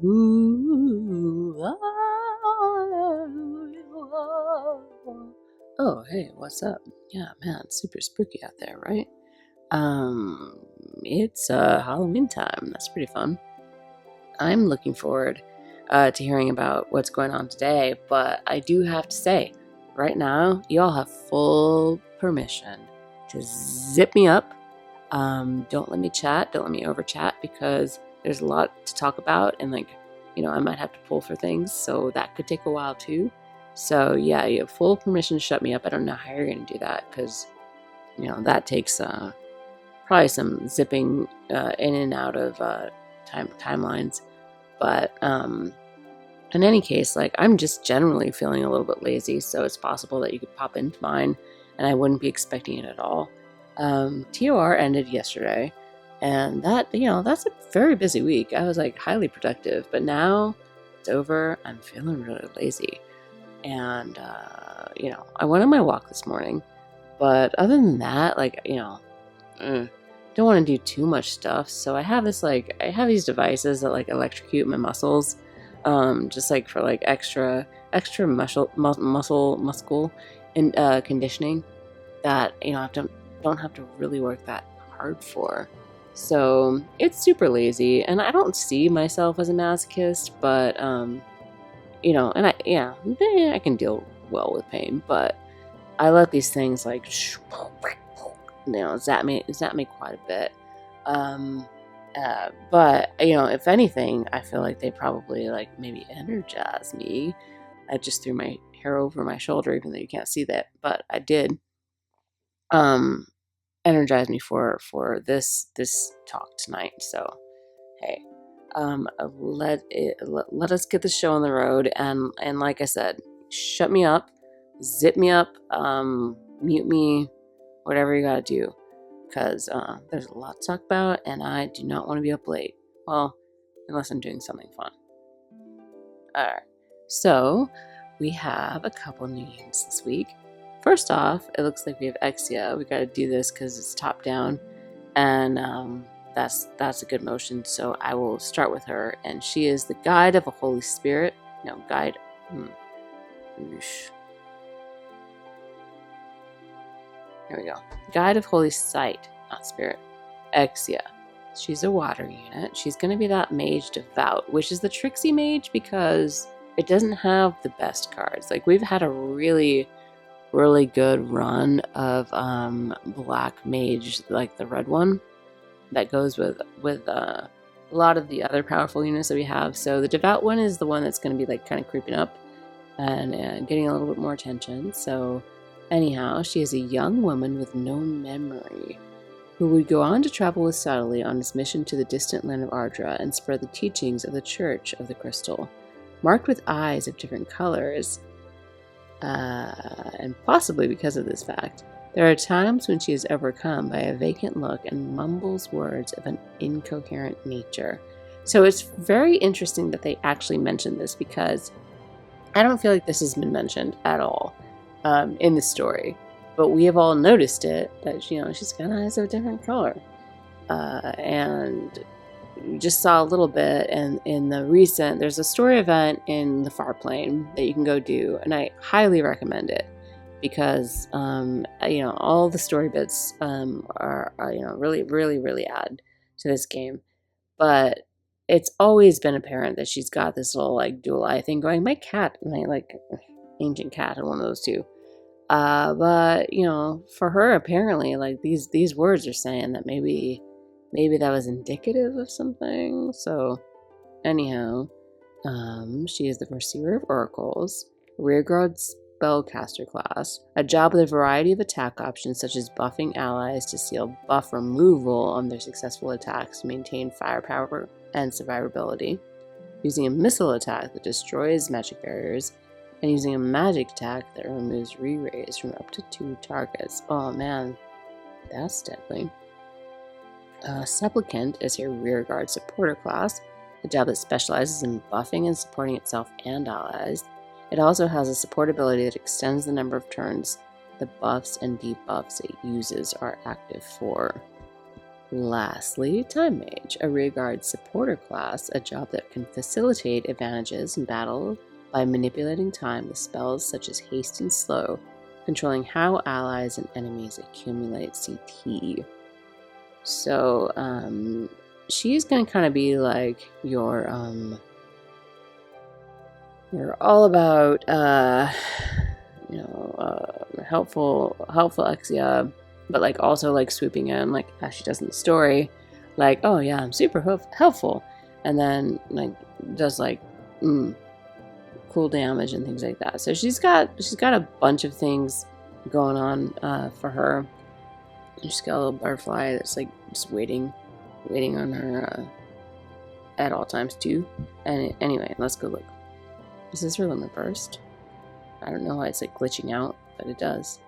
Ooh, oh, hey, what's up? Yeah, man, it's super spooky out there, right? Um, it's Halloween time. That's pretty fun. I'm looking forward to hearing about what's going on today, but I do have to say, right now, you all have full permission to zip me up. Don't let me chat. Don't let me over chat because there's a lot to talk about, and I might have to pull for things, so that could take a while too. So yeah, you have full permission to shut me up. I don't know how you're gonna do that because that takes probably some zipping in and out of timelines. But in any case, I'm just generally feeling a little bit lazy, so it's possible that you could pop into mine, and I wouldn't be expecting it at all. TOR ended yesterday, and that's a very busy week. I was highly productive, but now it's over. I'm feeling really lazy, and I went on my walk this morning, but other than that, don't want to do too much stuff. So I have these devices that electrocute my muscles, just for extra muscle and conditioning that I don't have to really work that hard for. So it's super lazy, and I don't see myself as a masochist, but I can deal well with pain, but I let these things zap me quite a bit. But if anything, I feel like they probably maybe energize me. I just threw my hair over my shoulder, even though you can't see that, but I did. Energize me for this talk tonight. So hey, let us get the show on the road, and like I said, shut me up, zip me up, mute me, whatever you gotta do, because there's a lot to talk about, and I do not want to be up late. Well, unless I'm doing something fun. All right, so we have a couple new units this week. First off, it looks like we have Exia. We got to do this because it's top down, and that's a good motion. So I will start with her, and she is the guide of a Holy Spirit. No, guide. Here we go. Guide of Holy Sight, not Spirit. Exia. She's a water unit. She's going to be that mage devout, which is the tricksy mage because it doesn't have the best cards. We've had a really good run of black mage, like the red one that goes with a lot of the other powerful units that we have. So the devout one is the one that's going to be kind of creeping up and getting a little bit more attention. So anyhow, she is a young woman with no memory who would go on to travel with Sadali on his mission to the distant land of Ardra and spread the teachings of the Church of the Crystal. Marked with eyes of different colors, and possibly because of this fact, there are times when she is overcome by a vacant look and mumbles words of an incoherent nature. So it's very interesting that they actually mentioned this, because I don't feel like this has been mentioned at all in the story, but we have all noticed it, that she's got eyes of a different color, and we just saw a little bit, and in the recent, there's a story event in the Far Plane that you can go do, and I highly recommend it, because all the story bits are really add to this game. But it's always been apparent that she's got this little dual eye thing going. My ancient cat had one of those too. But for her, apparently these words are saying that maybe that was indicative of something. So anyhow, she is the Receiver of Oracles, Rearguard Spellcaster class, a job with a variety of attack options such as buffing allies to seal buff removal on their successful attacks to maintain firepower and survivability, using a missile attack that destroys magic barriers, and using a magic attack that removes re-raise from up to 2 targets. Oh man, that's deadly. Supplicant is your rearguard supporter class, a job that specializes in buffing and supporting itself and allies. It also has a support ability that extends the number of turns the buffs and debuffs it uses are active for. Lastly, Time Mage, a rearguard supporter class, a job that can facilitate advantages in battle by manipulating time with spells such as Haste and Slow, controlling how allies and enemies accumulate CT. So, she's going to kind of be like your all about, helpful Exia, but like also like swooping in, like as she does in the story, like, oh yeah, I'm super helpful, and then like does like cool damage and things like that. So she's got a bunch of things going on for her. She's got a little butterfly that's like just waiting on her at all times too. And anyway, let's go look. Is this her limit burst? I don't know why it's like glitching out, but it does.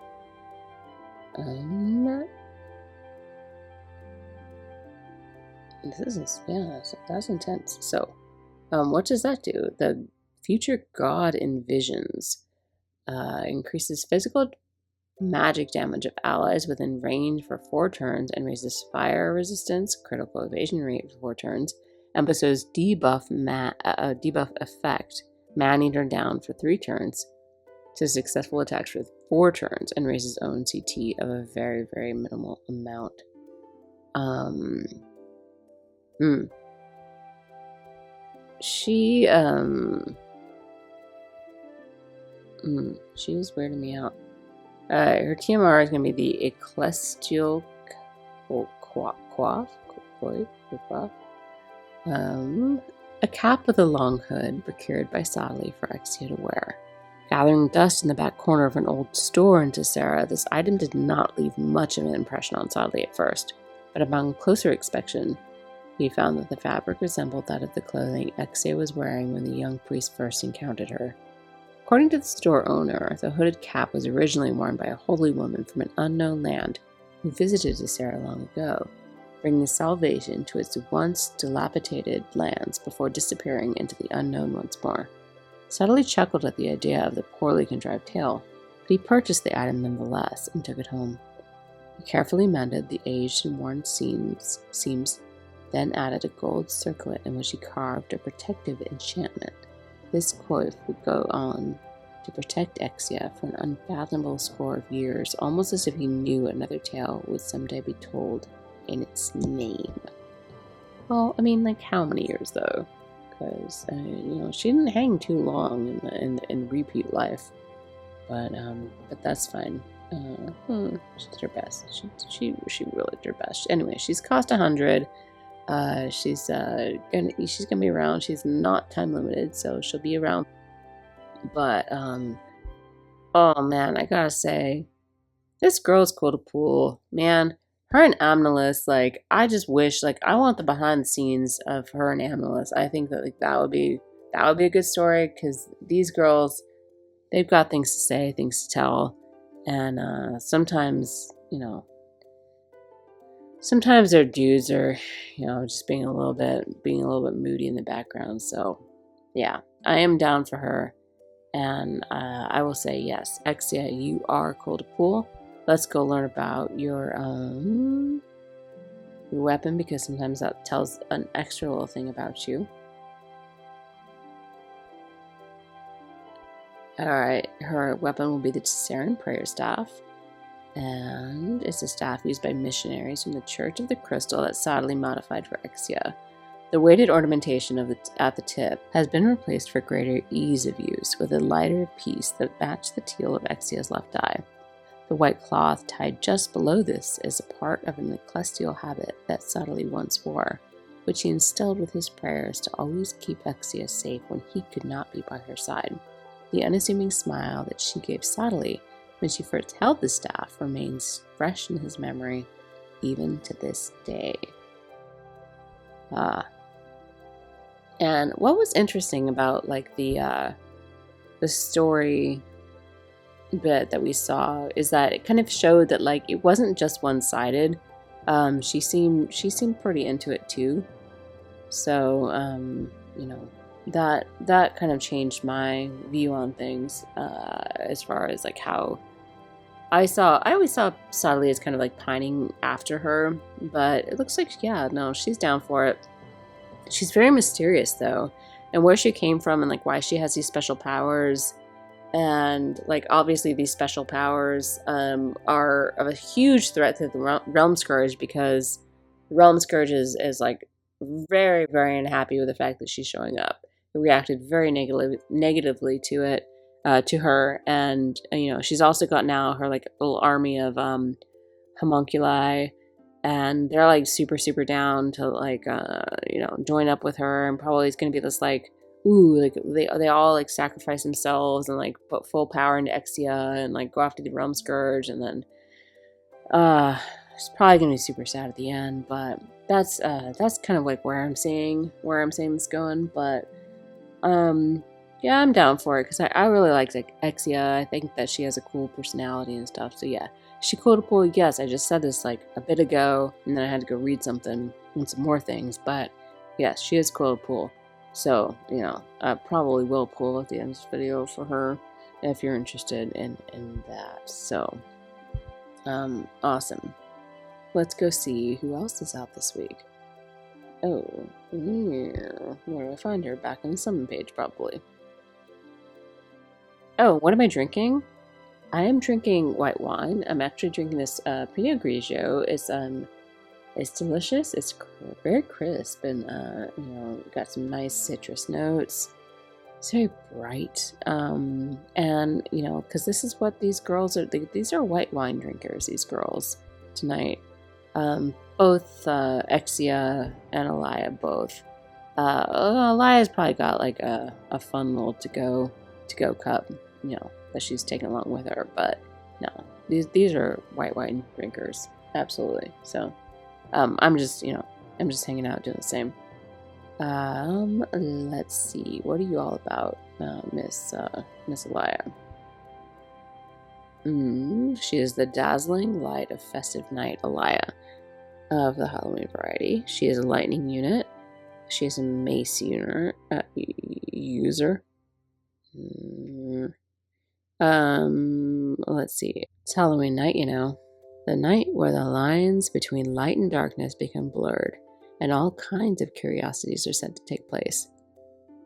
This is, yeah, that's intense. So, what does that do? The future god envisions increases physical magic damage of allies within range for 4 turns and raises fire resistance, critical evasion rate for 4 turns, and bestows debuff effect, Man-Eater down for 3 turns to successful attacks for 4 turns and raises own CT of a very, very minimal amount. She is weirding me out. Her TMR is going to be the Ecclesial Coif. A cap with a long hood procured by Sadly for Exia to wear. Gathering dust in the back corner of an old store in Tessera, this item did not leave much of an impression on Sadly at first, but upon closer inspection, he found that the fabric resembled that of the clothing Exia was wearing when the young priest first encountered her. According to the store owner, the hooded cap was originally worn by a holy woman from an unknown land who visited Tessera long ago, bringing salvation to its once dilapidated lands before disappearing into the unknown once more. Subtly chuckled at the idea of the poorly contrived tale, but he purchased the item nonetheless and took it home. He carefully mended the aged and worn seams, then added a gold circlet in which he carved a protective enchantment. This coif would go on to protect Exia for an unfathomable score of years, almost as if he knew another tale would someday be told in its name. Well, I mean, like how many years though? Because she didn't hang too long in repeat life, but that's fine. She did her best. She really did her best. Anyway, she's cost 100. She's gonna be around. She's not time limited, so she'll be around. But oh man, I gotta say, this girl's cool to pull, man. Her and Amnelis, like, I just wish, like, I want the behind the scenes of her and Amnelis. I think that like that would be a good story, because these girls, they've got things to say, things to tell, and sometimes their dudes are, just being a little bit moody in the background. So, yeah, I am down for her, and I will say yes, Exia, you are cool to pull. Let's go learn about your weapon, because sometimes that tells an extra little thing about you. Alright, her weapon will be the Tesseran Prayer Staff, and it's a staff used by missionaries from the Church of the Crystal that's sadly modified for Exia. The weighted ornamentation at the tip has been replaced for greater ease of use with a lighter piece that matched the teal of Exia's left eye. The white cloth tied just below this is a part of an ecclesial habit that Sadly once wore, which he instilled with his prayers to always keep Exia safe when he could not be by her side. The unassuming smile that she gave Sadly when she first held the staff remains fresh in his memory, even to this day. And what was interesting about like the story bit that we saw is that it kind of showed that like it wasn't just one-sided. She seemed pretty into it too. So that kind of changed my view on things as far as like how I always saw Sadly as kind of like pining after her, but it looks like, yeah, no, she's down for it. She's very mysterious though, and where she came from and like why she has these special powers. And like obviously these special powers are of a huge threat to the Realm Scourge, because the Realm Scourge is like very, very unhappy with the fact that she's showing up. It reacted very negatively to it, to her. And she's also got now her like little army of homunculi, and they're like super, super down to like join up with her. And probably it's gonna be this like, ooh, like they all like sacrifice themselves and like put full power into Exia and like go after the Realm Scourge. And then it's probably gonna be super sad at the end. But that's kind of like where I'm seeing this going. But yeah, I'm down for it, because I really like Exia. I think that she has a cool personality and stuff. So yeah, is she cool to pull? Yes, I just said this like a bit ago, and then I had to go read something and some more things. But yes, she is cool to pull. So, I probably will pull at the end of this video for her if you're interested in that. So, awesome. Let's go see who else is out this week. Oh, yeah. Where do I find her? Back on the summon page, probably. Oh, what am I drinking? I am drinking white wine. I'm actually drinking this Pinot Grigio. It's delicious. It's very crisp, and got some nice citrus notes. It's very bright, and because this is what these girls are. These are white wine drinkers. These girls tonight, both Exia and Alaya both. Alaya's probably got like a fun little to go cup, that she's taking along with her. But no, these are white wine drinkers, absolutely. So. I'm just hanging out doing the same. Let's see. What are you all about, Miss Alaya? She is the dazzling light of festive night, Alaya, of the Halloween variety. She is a lightning unit. She is a mace user. Let's see. It's Halloween night, the night where the lines between light and darkness become blurred, and all kinds of curiosities are said to take place.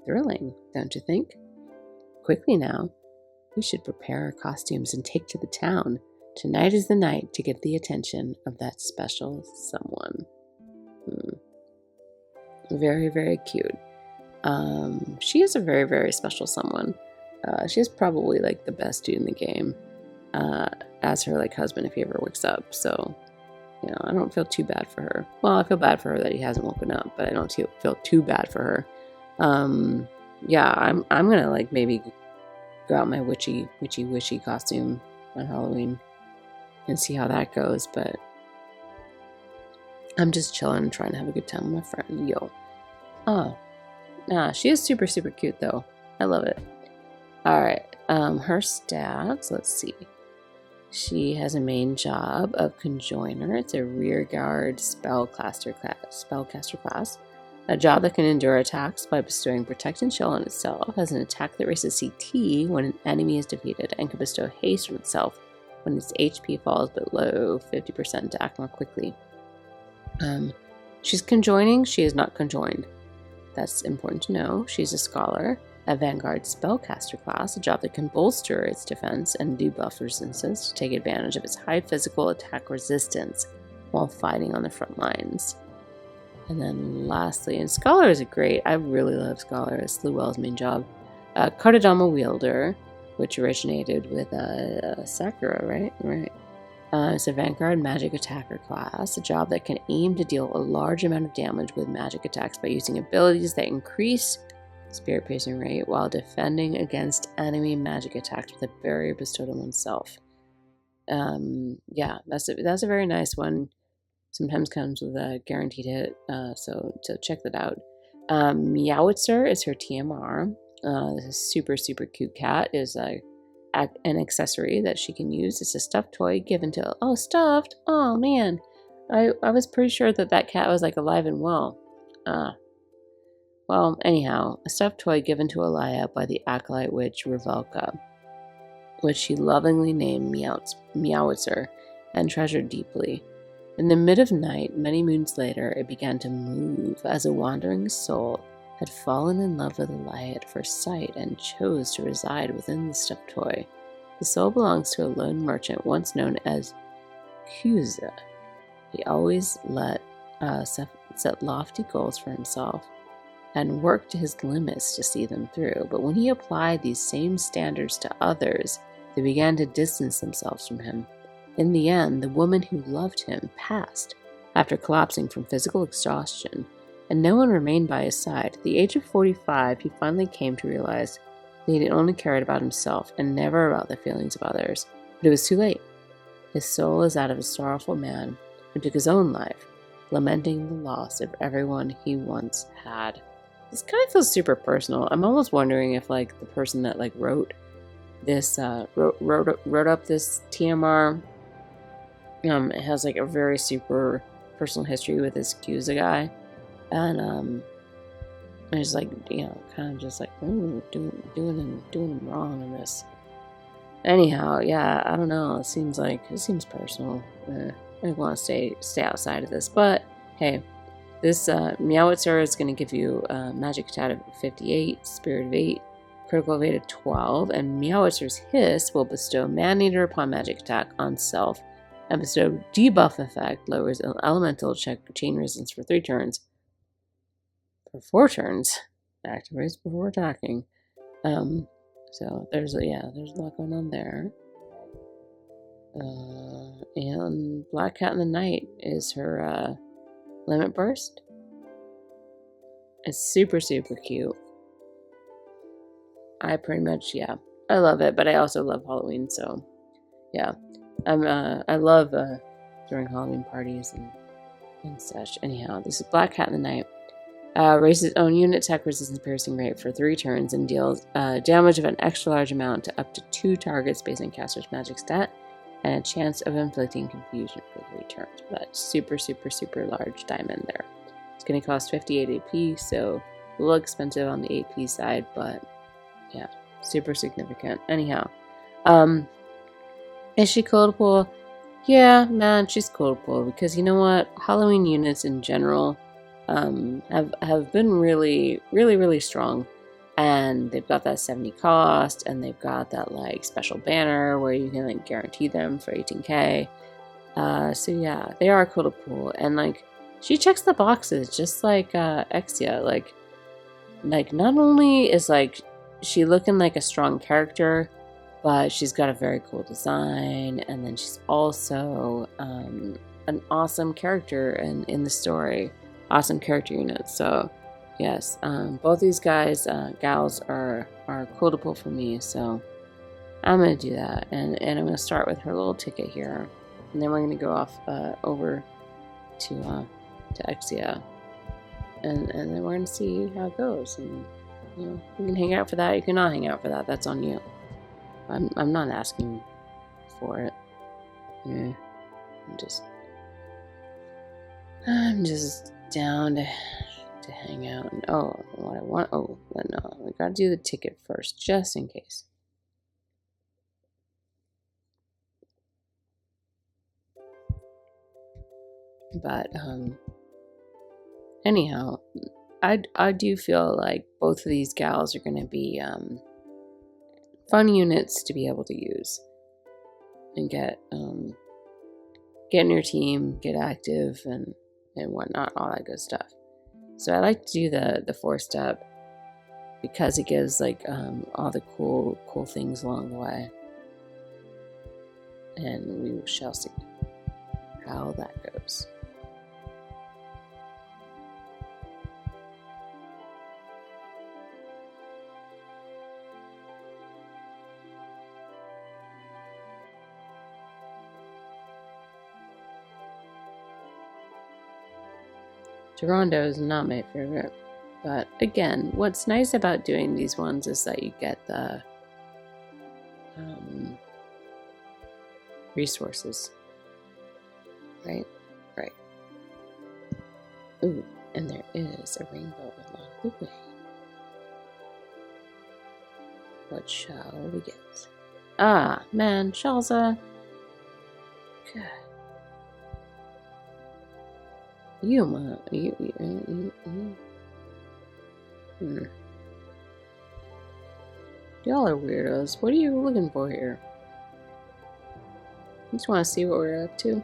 Thrilling, don't you think? Quickly now, we should prepare our costumes and take to the town. Tonight is the night to get the attention of that special someone. Very, very cute. She is a very, very special someone. She's probably like the best dude in the game. As her like husband if he ever wakes up. So, I don't feel too bad for her. Well, I feel bad for her that he hasn't woken up, but I don't feel too bad for her. Yeah, I'm gonna like maybe go out my witchy costume on Halloween and see how that goes. But I'm just chilling, trying to have a good time with my friend. Yo. Oh. She is super, super cute though. I love it. Alright. Her stats, let's see. She has a main job of Conjoiner. It's a rearguard spellcaster class. A job that can endure attacks by bestowing Protect and Chill on itself. Has an attack that raises CT when an enemy is defeated, and can bestow haste on itself when its HP falls below 50% to act more quickly. She's conjoining. She is not conjoined. That's important to know. She's a scholar. A Vanguard Spellcaster class, a job that can bolster its defense and debuff resistance to take advantage of its high physical attack resistance while fighting on the front lines. And then lastly, and Scholar is great. I really love Scholar. It's Luell's main job. Cardadama Wielder, which originated with Sakura, right? Right. It's a Vanguard Magic Attacker class, a job that can aim to deal a large amount of damage with magic attacks by using abilities that increase Spirit piercing rate while defending against enemy magic attacks with a barrier bestowed on oneself. Yeah, that's a very nice one. Sometimes comes with a guaranteed hit, so check that out. Meowitzer is her TMR. This super, super cute cat is an accessory that she can use. It's a stuffed toy given to... Oh, stuffed? Oh, man. I was pretty sure that cat was like alive and well. Well, anyhow, a stuffed toy given to Alaya by the Acolyte Witch Revelka. which she lovingly named Meowitzer and treasured deeply. In the mid of night, many moons later, it began to move as a wandering soul had fallen in love with Alaya at first sight and chose to reside within the stuffed toy. The soul belongs to a lone merchant once known as Exia. He always set lofty goals for himself and worked to his limits to see them through, but when he applied these same standards to others, they began to distance themselves from him. In the end, the woman who loved him passed after collapsing from physical exhaustion, and no one remained by his side. At the age of 45, he finally came to realize that he only cared about himself and never about the feelings of others. But it was too late. His soul is that of a sorrowful man who took his own life, lamenting the loss of everyone he once had. This kind of feels super personal. I'm almost wondering if, like, the person that wrote this, wrote up this TMR, it has like a very super personal history with this Exia guy, and it's like, kind of just like doing him wrong in this. Anyhow, yeah, I don't know. It seems personal. I want to stay outside of this, but hey. This Meowitzer is going to give you Magic Attack of 58, Spirit of 8, Critical of 8 of 12, and Meowitzer's Hiss will bestow Man-Eater upon Magic Attack on self, and bestow Debuff Effect, lowers Elemental Chain Resistance for 3 turns. For 4 turns, activates before attacking. So there's a lot going on there. And Black Cat in the Night is her Limit Burst. It's super, super cute. I pretty much, I love it, but I also love Halloween, so yeah. I love throwing Halloween parties and such. Anyhow, this is Black Cat in the Night. Raises its own unit attack resistance piercing rate for 3 turns and deals damage of an extra large amount to up to 2 targets based on caster's magic stat, and a chance of inflicting confusion for 3 turns. That super, super, super large diamond there. It's going to cost 58 AP, so a little expensive on the AP side, but yeah, super significant. Anyhow, is she cool to pull? Yeah, man, she's cool to pull, because you know what? Halloween units in general have been really, really, really strong. And they've got that 70 cost, and they've got that special banner where you can guarantee them for 18k. So yeah, they are cool to pull, and she checks the boxes just like Exia. Not only is she looking like a strong character, but she's got a very cool design, and then she's also an awesome character in the story, awesome character unit. So. Yes, both these gals are cool to pull for me, so I'm going to do that. And I'm going to start with her little ticket here. And then we're going to go off over to Exia. And then we're going to see how it goes. And, you can hang out for that. You cannot hang out for that. That's on you. I'm not asking for it. Yeah, I'm just down to hang out. And what I want, no, we gotta do the ticket first, just in case. But anyhow, I do feel like both of these gals are gonna be fun units to be able to use and get in your team, get active, and whatnot, all that good stuff. So I like to do the 4-step because it gives all the cool things along the way. And we shall see how that goes. Durando is not my favorite, but again, what's nice about doing these ones is that you get the resources, right? Ooh, and there is a rainbow along the way. What shall we get? Ah, man, Shalza. God. Y'all are weirdos. What are you looking for here? You just want to see what we're up to?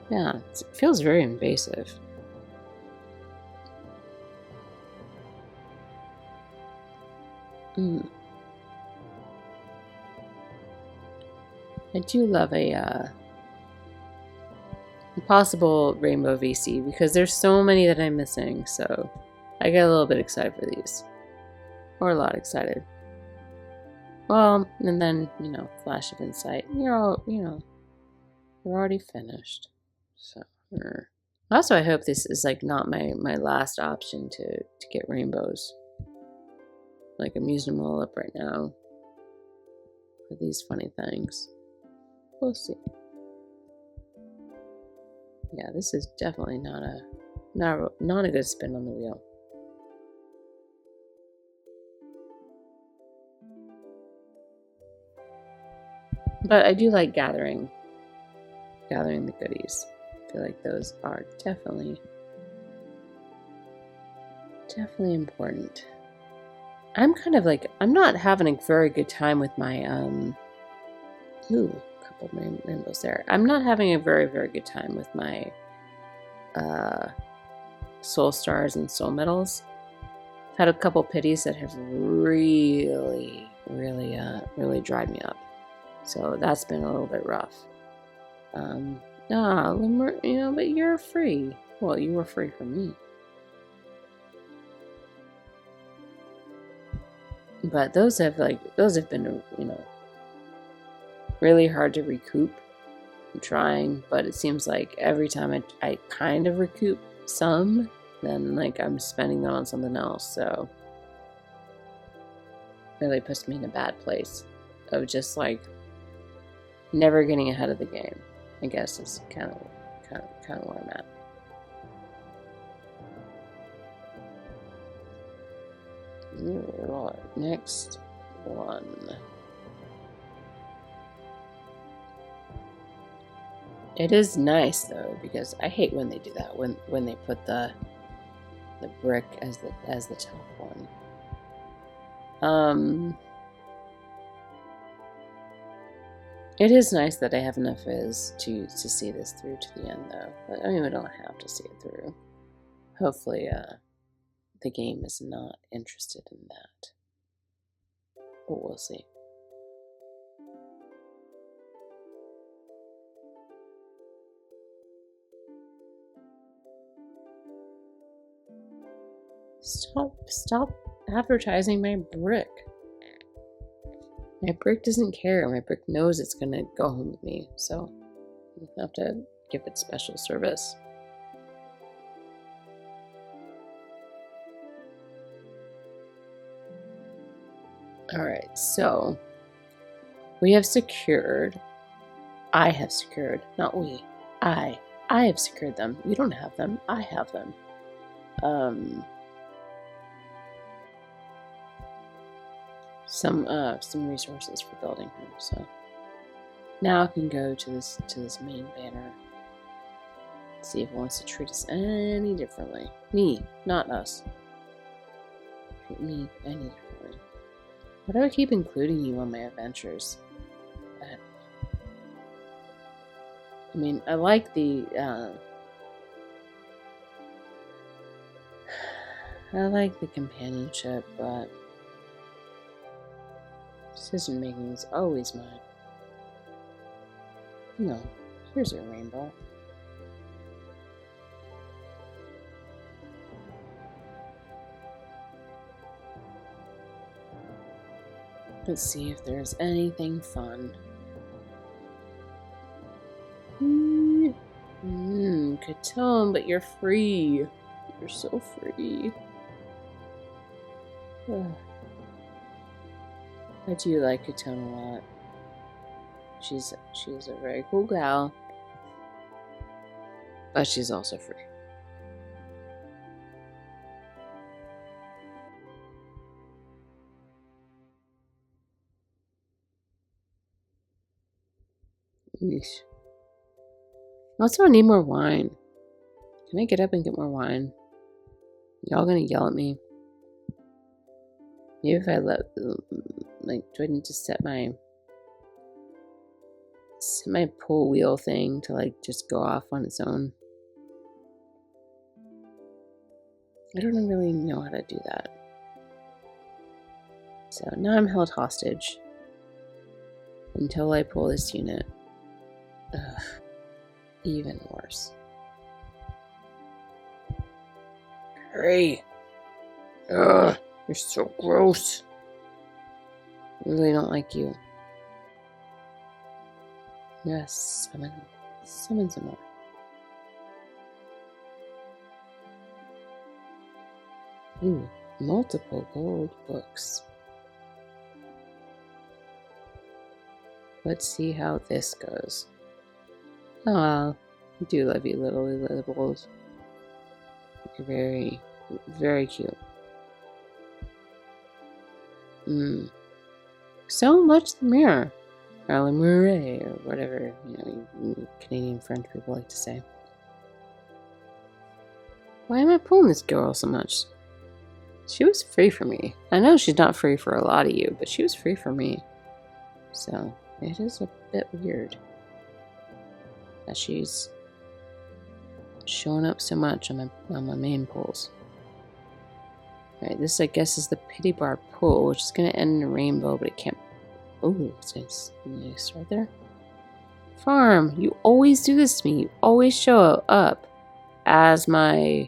Yeah, it feels very invasive. I do love a possible rainbow VC because there's so many that I'm missing, so I get a little bit excited for these. Or a lot excited. Well, and then, flash of insight. You're already finished. So, also, I hope this is like not my last option to get rainbows. Like, I'm using them all up right now for these funny things. We'll see. Yeah, this is definitely not a good spin on the wheel. But I do like gathering the goodies. I feel like those are definitely important. I'm kind of like, I'm not having a very good time with my a couple of rainbows there. I'm not having a very, very good time with my soul stars and soul medals. I've had a couple pities that have really dried me up. So that's been a little bit rough. But you're free. Well, you were free from me. But those have been, really hard to recoup. I'm trying, but it seems like every time I kind of recoup some, then like I'm spending them on something else. So it really puts me in a bad place of just like never getting ahead of the game. I guess is kind of where I'm at. Right, next one. It is nice though, because I hate when they do that, when they put the brick as the top one. It is nice that I have enough Fizz to see this through to the end though. But I mean, we don't have to see it through. Hopefully, the game is not interested in that. But we'll see. Stop advertising my brick. My brick doesn't care. My brick knows it's gonna go home with me, so I have to give it special service. Alright, so we have secured. I have secured, not we. I have secured them. You don't have them. I have them. Some resources for building her. So now I can go to this main banner. See if it wants to treat us any differently. Me, not us. Treat me any differently. Why do I keep including you on my adventures? I mean, I like the companionship, but decision making is always mine. No, here's a rainbow. Let's see if there's anything fun. Katone, but you're free. You're so free. I do like Katone a lot. She's a very cool gal, but she's also free. Yeesh. Also, I need more wine. Can I get up and get more wine? Y'all gonna yell at me? Maybe if I do I need to set my pull wheel thing to just go off on its own? I don't really know how to do that. So now I'm held hostage until I pull this unit. Ugh, even worse. Hurry! Ugh, you're so gross. I really don't like you. Yes, summon some more. Ooh, multiple gold books. Let's see how this goes. Oh, I do love you, little Littlebulls. You're very, very cute. So much the mirror. Or le murray, or whatever, Canadian French people like to say. Why am I pulling this girl so much? She was free for me. I know she's not free for a lot of you, but she was free for me. So, it is a bit weird that she's showing up so much on my main pulls. Alright, this I guess is the pity bar pull, which is going to end in a rainbow, but it can't. Oh, it's nice right there. Farm, you always do this to me. You always show up as my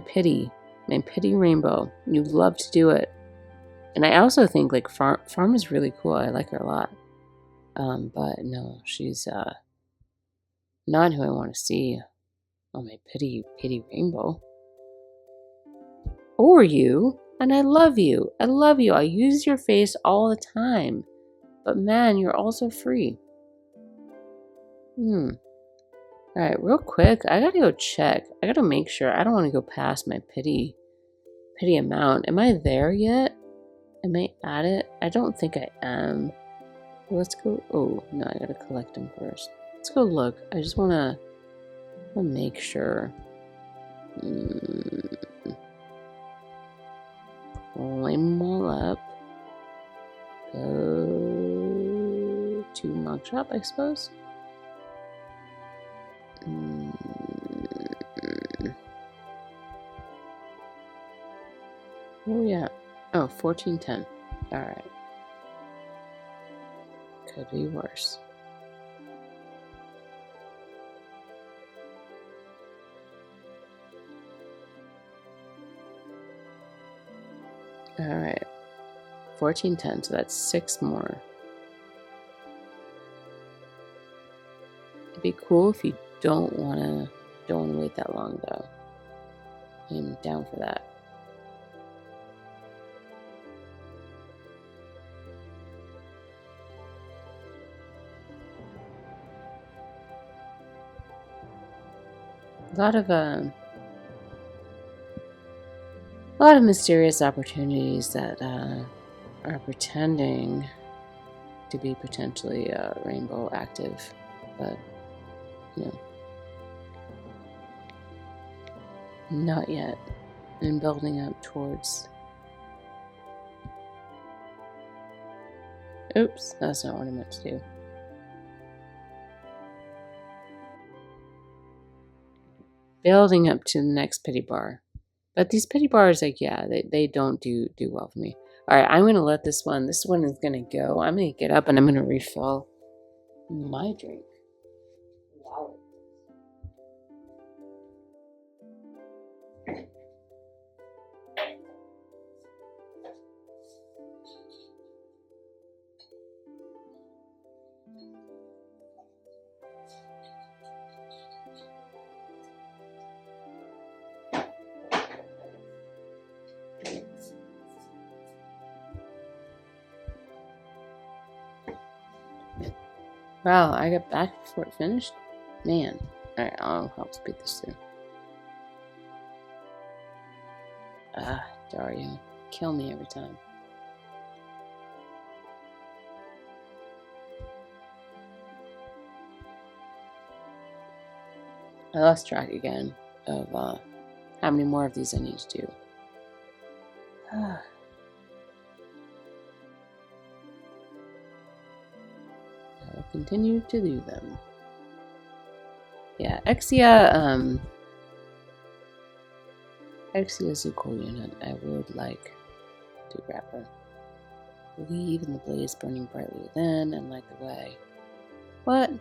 pity rainbow. You love to do it. And I also think Farm is really cool. I like her a lot. But no, she's not who I want to see on my pity rainbow. Or you. And I love you. I love you. I use your face all the time. But man, you're also free. Alright, real quick, I gotta go check. I gotta make sure. I don't want to go past my pity amount. Am I there yet? Am I at it? I don't think I am. Let's go. Oh, no, I gotta collect them first. Let's go look. I just wanna make sure. Line them all up. Go to Mug Shop, I suppose. Oh yeah. Oh, 1410. Alright. Could be worse. Alright. 1410, so that's 6 more. It'd be cool if you don't wanna wait that long though. I'm down for that. A lot of mysterious opportunities that are pretending to be potentially rainbow active, but not yet. And building up towards. Oops, that's not what I meant to do. Building up to the next pity bar. But these pity bars, they don't do well for me. Alright, I'm going to let this one is going to go. I'm going to get up and I'm going to refill my drink. Wow. Wow, I got back before it finished? Man. Alright, I'll help speed this through. Dario. Kill me every time. I lost track again of how many more of these I need to do. I'll continue to do them. Yeah, Exia is a cool unit. I would like to grab her. Believe in the blaze burning brightly within and light the way. What?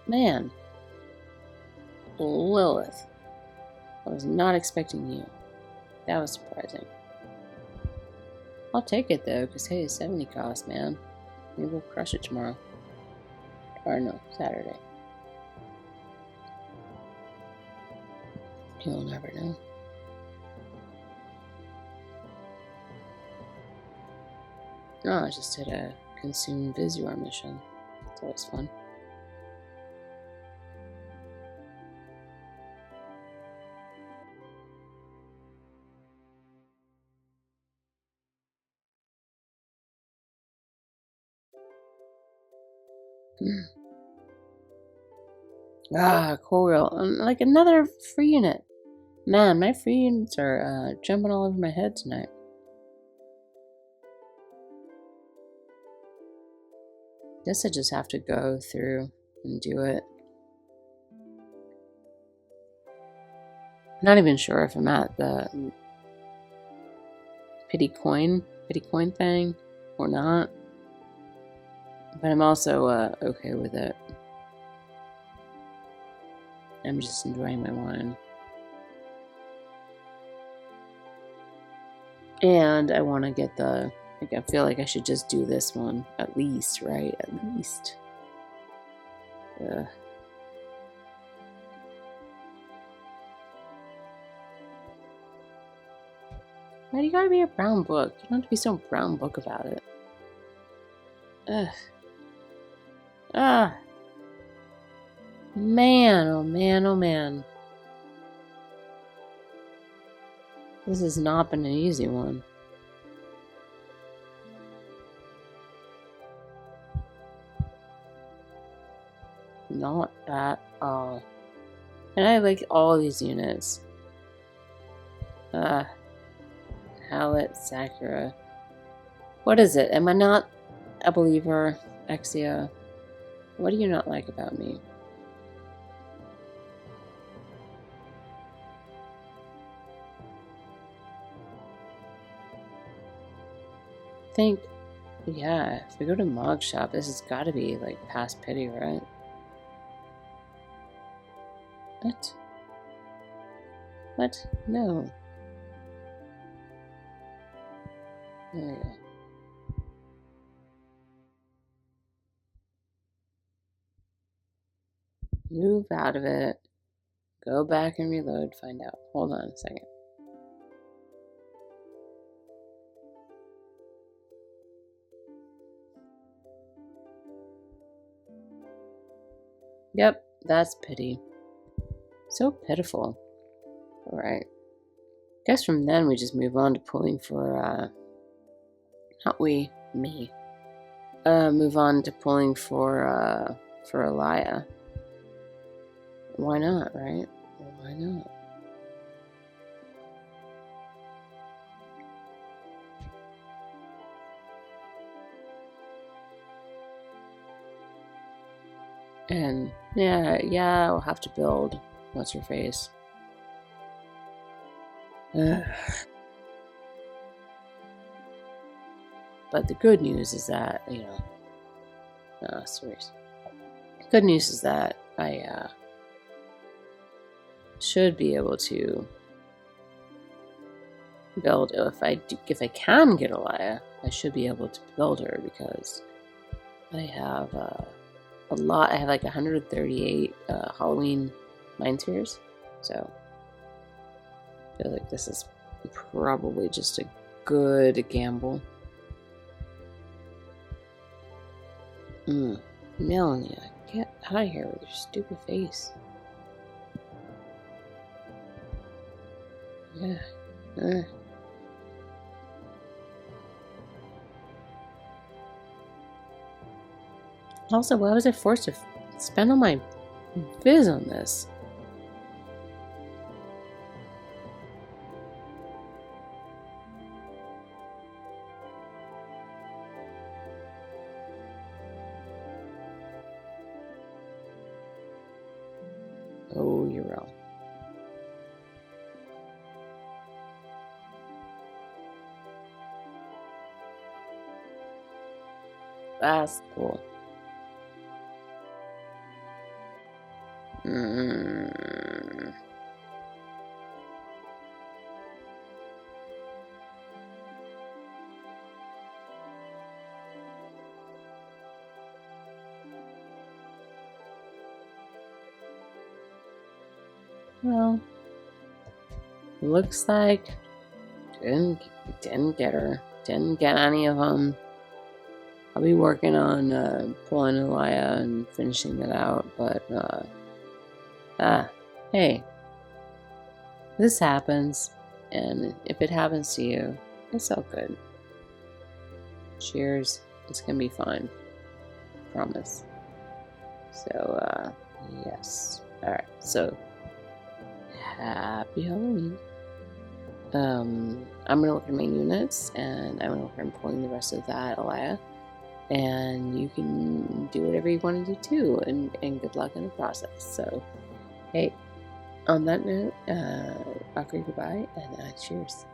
Man. Lilith. I was not expecting you. That was surprising. I'll take it though, because hey, 70 cost, man. Maybe we'll crush it tomorrow. Or no, Saturday. You'll never know. Oh, I just did a consume Visuar mission. It's always fun. Coral. Like another free unit. Man, my free units are jumping all over my head tonight. Guess I just have to go through and do it. I'm not even sure if I'm at the pity coin thing or not. But I'm also okay with it. I'm just enjoying my wine. And I want to get the... Like, I feel like I should just do this one. At least, right? At least. Why do you gotta be a brown book? You don't have to be so brown book about it. Ugh. Ah. Man, oh man, oh man. This has not been an easy one. Not at all. And I like all these units. Hallett, Sakura. What is it? Am I not a believer, Exia? What do you not like about me? I think, yeah, if we go to Mog Shop, this has got to be like past pity, right? What? What? No. There we go. Move out of it. Go back and reload. Find out. Hold on a second. Yep, that's pity. So pitiful. Alright. Guess from then we just move on to pulling for, me. Move on to pulling for Alaya. Why not, right? Why not? And yeah, I'll have to build what's her face. But the good news is that, serious. The good news is that I should be able to build. If I can get Alaya, I should be able to build her because I have a lot. I have like 138 Halloween Mind Spheres, so I feel like this is probably just a good gamble. Melania, get out of here with your stupid face. Yeah. Also, why was I forced to spend all my Fizz on this. Oh, you're wrong. That's cool. Well, looks like didn't get her. Didn't get any of them. I'll be working on pulling Alaya and finishing that out, but hey, this happens, and if it happens to you, it's all good. Cheers, it's gonna be fine. Promise. So, yes. Alright, so happy Halloween. I'm gonna work on my units, and I'm gonna work on pulling the rest of that Alaya. And you can do whatever you want to do too, and good luck in the process. So, hey, on that note, I'll say goodbye and cheers.